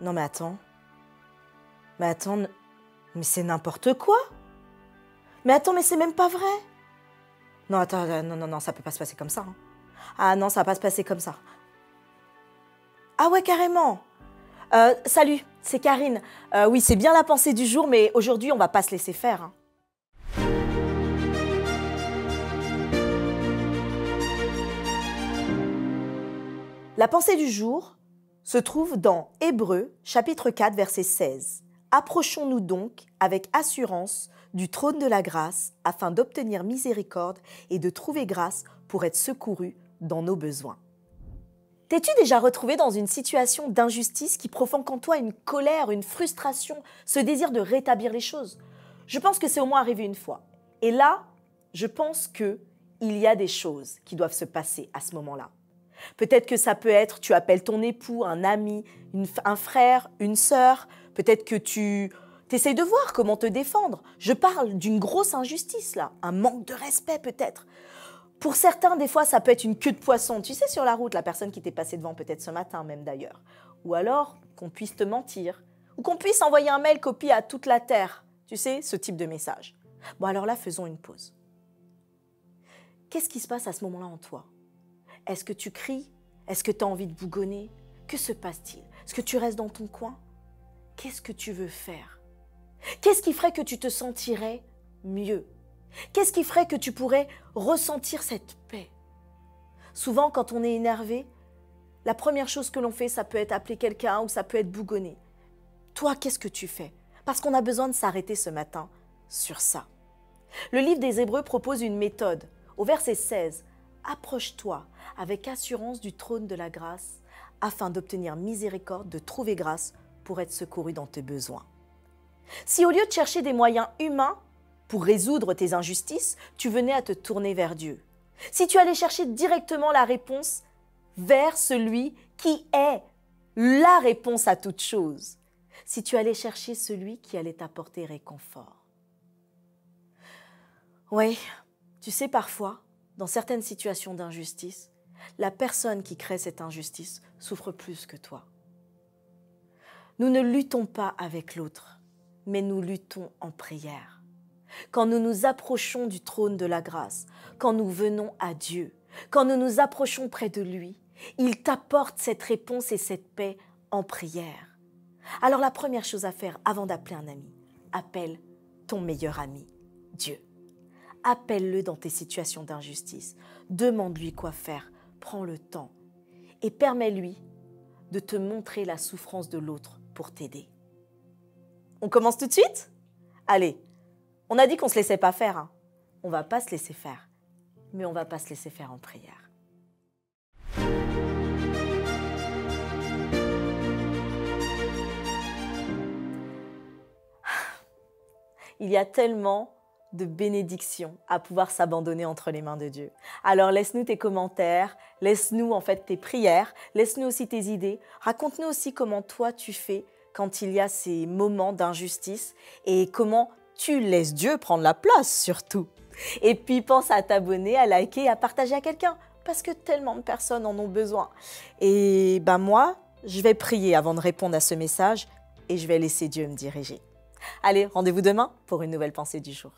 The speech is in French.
Non mais attends. Mais attends, mais c'est n'importe quoi. Mais attends, mais c'est même pas vrai. Non, attends, non, ça peut pas se passer comme ça. Hein. Ah non, ça va pas se passer comme ça. Ah ouais, carrément. Salut, c'est Karine. Oui, c'est bien la pensée du jour, mais aujourd'hui, on va pas se laisser faire. Hein. La pensée du jour se trouve dans Hébreux, chapitre 4, verset 16. Approchons-nous donc avec assurance du trône de la grâce afin d'obtenir miséricorde et de trouver grâce pour être secouru dans nos besoins. T'es-tu déjà retrouvé dans une situation d'injustice qui provoque en toi une colère, une frustration, ce désir de rétablir les choses? Je pense que c'est au moins arrivé une fois. Et là, je pense qu'il y a des choses qui doivent se passer à ce moment-là. Peut-être que ça peut être, tu appelles ton époux, un ami, un frère, une sœur. Peut-être que tu essayes de voir comment te défendre. Je parle d'une grosse injustice là, un manque de respect peut-être. Pour certains, des fois, ça peut être une queue de poisson. Tu sais, sur la route, la personne qui t'est passée devant, peut-être ce matin même d'ailleurs. Ou alors qu'on puisse te mentir. Ou qu'on puisse envoyer un mail copie à toute la terre. Tu sais, ce type de message. Bon, alors là, faisons une pause. Qu'est-ce qui se passe à ce moment-là en toi? Est-ce que tu cries? Est-ce que tu as envie de bougonner? Que se passe-t-il? Est-ce que tu restes dans ton coin? Qu'est-ce que tu veux faire? Qu'est-ce qui ferait que tu te sentirais mieux? Qu'est-ce qui ferait que tu pourrais ressentir cette paix? Souvent, quand on est énervé, la première chose que l'on fait, ça peut être appeler quelqu'un ou ça peut être bougonner. Toi, qu'est-ce que tu fais? Parce qu'on a besoin de s'arrêter ce matin sur ça. Le livre des Hébreux propose une méthode. Au verset 16, approche-toi avec assurance du trône de la grâce afin d'obtenir miséricorde, de trouver grâce pour être secouru dans tes besoins. Si au lieu de chercher des moyens humains pour résoudre tes injustices, tu venais à te tourner vers Dieu. Si tu allais chercher directement la réponse vers celui qui est la réponse à toute chose. Si tu allais chercher celui qui allait t'apporter réconfort. Oui, tu sais parfois, dans certaines situations d'injustice, la personne qui crée cette injustice souffre plus que toi. Nous ne luttons pas avec l'autre, mais nous luttons en prière. Quand nous nous approchons du trône de la grâce, quand nous venons à Dieu, quand nous nous approchons près de lui, il t'apporte cette réponse et cette paix en prière. Alors la première chose à faire avant d'appeler un ami, appelle ton meilleur ami, Dieu. Appelle-le dans tes situations d'injustice. Demande-lui quoi faire. Prends le temps et permets-lui de te montrer la souffrance de l'autre pour t'aider. On commence tout de suite? Allez, on a dit qu'on ne se laissait pas faire. Hein. On ne va pas se laisser faire, mais on ne va pas se laisser faire en prière. Il y a tellement de bénédiction à pouvoir s'abandonner entre les mains de Dieu. Alors laisse-nous tes commentaires, laisse-nous en fait tes prières, laisse-nous aussi tes idées. Raconte-nous aussi comment toi tu fais quand il y a ces moments d'injustice et comment tu laisses Dieu prendre la place surtout. Et puis pense à t'abonner, à liker et à partager à quelqu'un parce que tellement de personnes en ont besoin. Et moi, je vais prier avant de répondre à ce message et je vais laisser Dieu me diriger. Allez, rendez-vous demain pour une nouvelle pensée du jour.